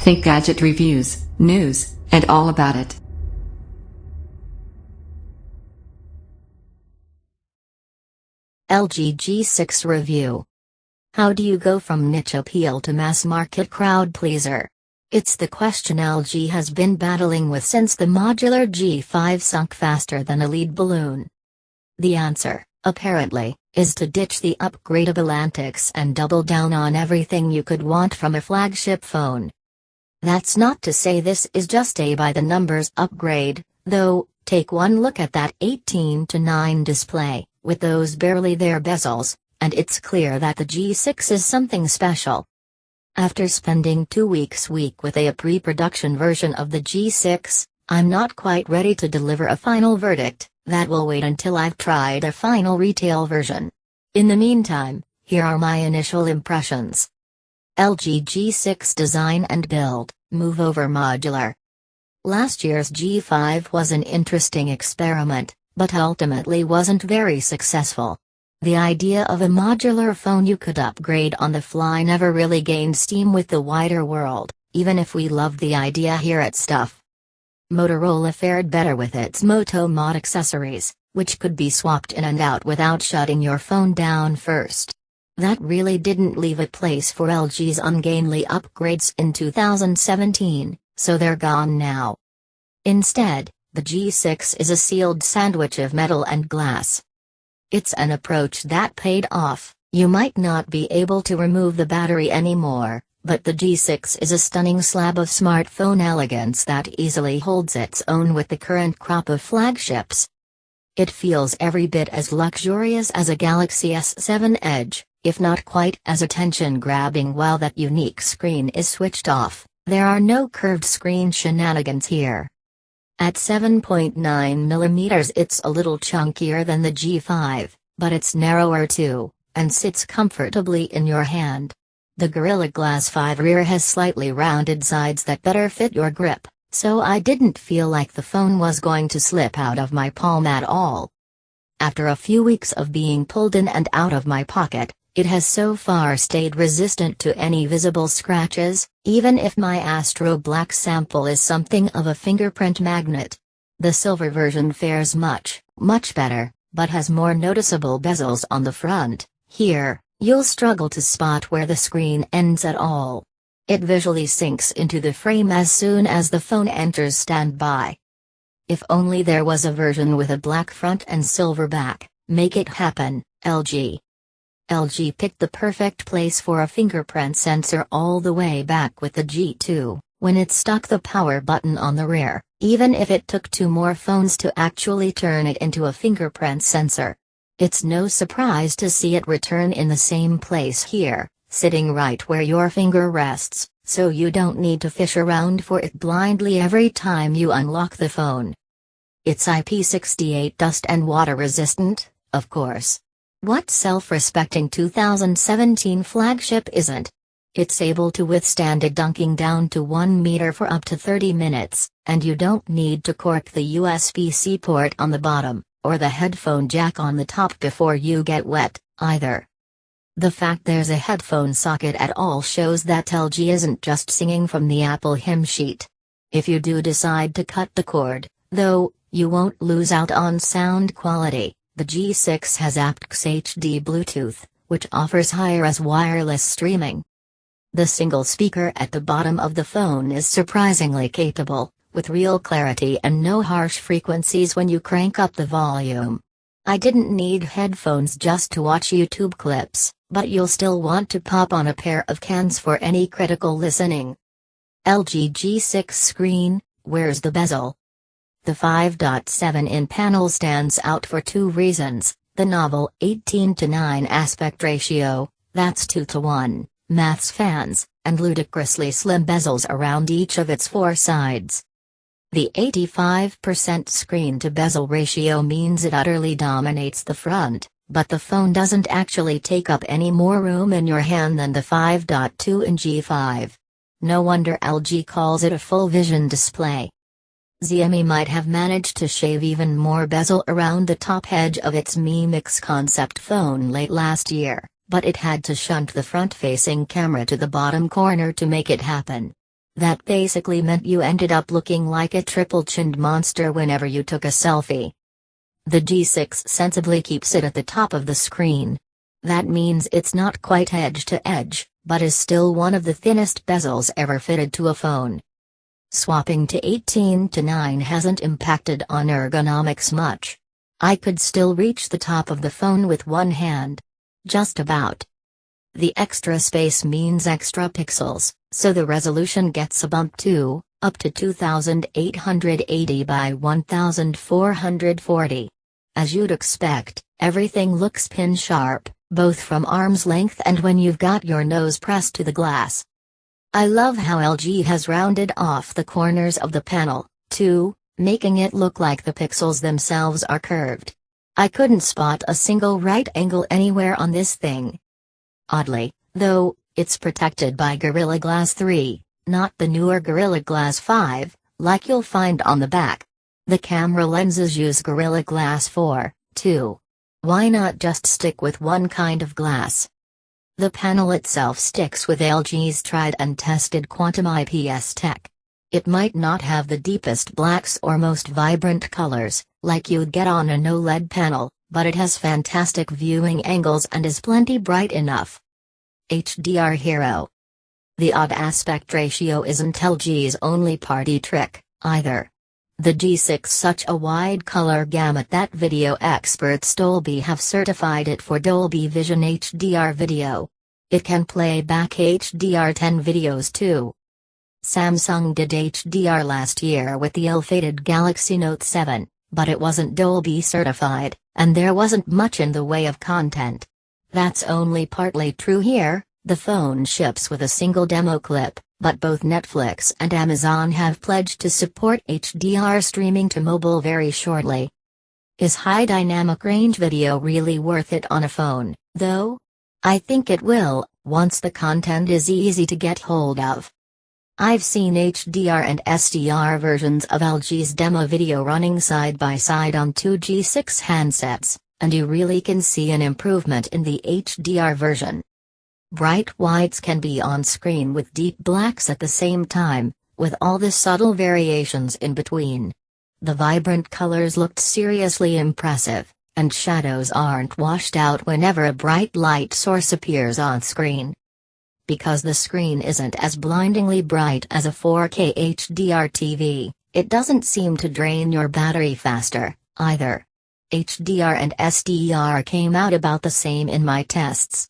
Think gadget reviews, news, and all about it. LG G6 Review. How do you go from niche appeal to mass market crowd pleaser? It's the question LG has been battling with since the modular G5 sunk faster than a lead balloon. The answer, apparently, is to ditch the upgradable antics and double down on everything you could want from a flagship phone. That's not to say this is just a by-the-numbers upgrade, though. Take one look at that 18:9 display, with those barely there bezels, and it's clear that the G6 is something special. After spending 2 weeks with a pre-production version of the G6, I'm not quite ready to deliver a final verdict. That will wait until I've tried a final retail version. In the meantime, here are my initial impressions. LG G6 design and build, move over modular. Last year's G5 was an interesting experiment, but ultimately wasn't very successful. The idea of a modular phone you could upgrade on the fly never really gained steam with the wider world, even if we loved the idea here at Stuff. Motorola fared better with its Moto Mod accessories, which could be swapped in and out without shutting your phone down first. That really didn't leave a place for LG's ungainly upgrades in 2017, so they're gone now. Instead, the G6 is a sealed sandwich of metal and glass. It's an approach that paid off. You might not be able to remove the battery anymore, but the G6 is a stunning slab of smartphone elegance that easily holds its own with the current crop of flagships. It feels every bit as luxurious as a Galaxy S7 Edge, if not quite as attention-grabbing while that unique screen is switched off. There are no curved screen shenanigans here. At 7.9mm it's a little chunkier than the G5, but it's narrower too, and sits comfortably in your hand. The Gorilla Glass 5 rear has slightly rounded sides that better fit your grip, so I didn't feel like the phone was going to slip out of my palm at all. After a few weeks of being pulled in and out of my pocket, it has so far stayed resistant to any visible scratches, even if my Astro Black sample is something of a fingerprint magnet. The silver version fares much better, but has more noticeable bezels on the front. Here, you'll struggle to spot where the screen ends at all. It visually sinks into the frame as soon as the phone enters standby. If only there was a version with a black front and silver back. Make it happen, LG. LG picked the perfect place for a fingerprint sensor all the way back with the G2, when it stuck the power button on the rear, even if it took 2 more phones to actually turn it into a fingerprint sensor. It's no surprise to see it return in the same place here, sitting right where your finger rests, so you don't need to fish around for it blindly every time you unlock the phone. It's IP68 dust and water resistant, of course. What self-respecting 2017 flagship isn't? It's able to withstand a dunking down to 1 meter for up to 30 minutes, and you don't need to cork the USB-C port on the bottom, or the headphone jack on the top before you get wet, either. The fact there's a headphone socket at all shows that LG isn't just singing from the Apple hymn sheet. If you do decide to cut the cord, though, you won't lose out on sound quality. The G6 has aptX HD Bluetooth, which offers high-res wireless streaming. The single speaker at the bottom of the phone is surprisingly capable, with real clarity and no harsh frequencies when you crank up the volume. I didn't need headphones just to watch YouTube clips, but you'll still want to pop on a pair of cans for any critical listening. LG G6 screen, where's the bezel? The 5.7-in panel stands out for 2 reasons: the novel 18:9 aspect ratio, that's 2:1, maths fans, and ludicrously slim bezels around each of its 4 sides. The 85% screen-to-bezel ratio means it utterly dominates the front, but the phone doesn't actually take up any more room in your hand than the 5.2-in G5. No wonder LG calls it a full-vision display. Xiaomi might have managed to shave even more bezel around the top edge of its Mi Mix concept phone late last year, but it had to shunt the front-facing camera to the bottom corner to make it happen. That basically meant you ended up looking like a triple-chinned monster whenever you took a selfie. The G6 sensibly keeps it at the top of the screen. That means it's not quite edge to edge, but is still one of the thinnest bezels ever fitted to a phone. Swapping to 18:9 hasn't impacted on ergonomics much. I could still reach the top of the phone with one hand. Just about. The extra space means extra pixels, so the resolution gets a bump too, up to 2880 by 1440. As you'd expect, everything looks pin sharp, both from arm's length and when you've got your nose pressed to the glass. I love how LG has rounded off the corners of the panel, too, making it look like the pixels themselves are curved. I couldn't spot a single right angle anywhere on this thing. Oddly, though, it's protected by Gorilla Glass 3, not the newer Gorilla Glass 5, like you'll find on the back. The camera lenses use Gorilla Glass 4, too. Why not just stick with one kind of glass? The panel itself sticks with LG's tried and tested Quantum IPS tech. It might not have the deepest blacks or most vibrant colors, like you'd get on an OLED panel, but it has fantastic viewing angles and is plenty bright enough. HDR Hero. The odd aspect ratio isn't LG's only party trick, either. The G6 such a wide color gamut that video experts Dolby have certified it for Dolby Vision HDR video. It can play back HDR10 videos too. Samsung did HDR last year with the ill-fated Galaxy Note 7, but it wasn't Dolby certified, and there wasn't much in the way of content. That's only partly true here. The phone ships with a single demo clip, but both Netflix and Amazon have pledged to support HDR streaming to mobile very shortly. Is high dynamic range video really worth it on a phone, though? I think it will, once the content is easy to get hold of. I've seen HDR and SDR versions of LG's demo video running side by side on two G6 handsets, and you really can see an improvement in the HDR version. Bright whites can be on screen with deep blacks at the same time, with all the subtle variations in between. The vibrant colors looked seriously impressive, and shadows aren't washed out whenever a bright light source appears on screen. Because the screen isn't as blindingly bright as a 4K HDR TV, it doesn't seem to drain your battery faster, either. HDR and SDR came out about the same in my tests.